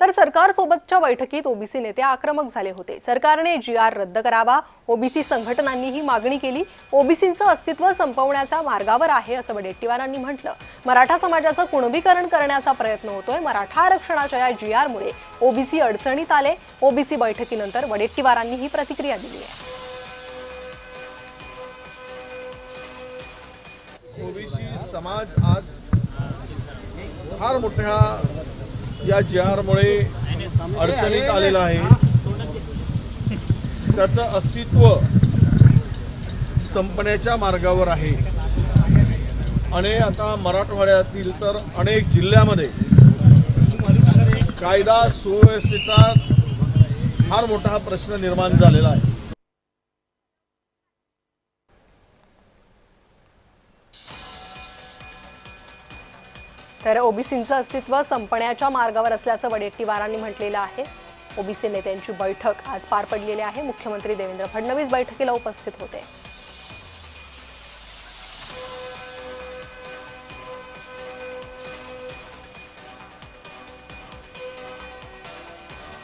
तर सरकारसोबतच्या बैठकीत ओबीसी नेते आक्रमक झाले होते। सरकारने जीआर रद्द करावा, ओबीसी संघटनांनी ही मागणी केली। ओबीसींचं अस्तित्व संपवण्याच्या मार्गावर आहे असं वडेट्टीवारांनी म्हटलं। मराठा समाजाचं कुणबीकरण करण्याचा प्रयत्न होतोय। मराठा आरक्षणाच्या या जीआरमुळे ओबीसी अडचणीत आले। ओबीसी बैठकीनंतर वडेट्टीवारांनी ही प्रतिक्रिया दिली आहे। ओबीसी समाज आज फार मोठ्या या जीआरमुळे अडचणीत आलेला आहे। त्याचं अस्तित्व संपण्याच्या मार्गावर आहे आणि आता मराठवाड्यातील तर अनेक जिल्ह्यामध्ये कायदा सुव्यवस्थेचा फार मोठा प्रश्न निर्माण झालेला आहे। तर ओबीसींचं अस्तित्व संपण्याच्या मार्गावर असल्याचं वडेट्टीवारांनी म्हटलेलं आहे। ओबीसी नेत्यांची बैठक आज पार पडलेली आहे। मुख्यमंत्री देवेंद्र फडणवीस बैठकीला उपस्थित होते।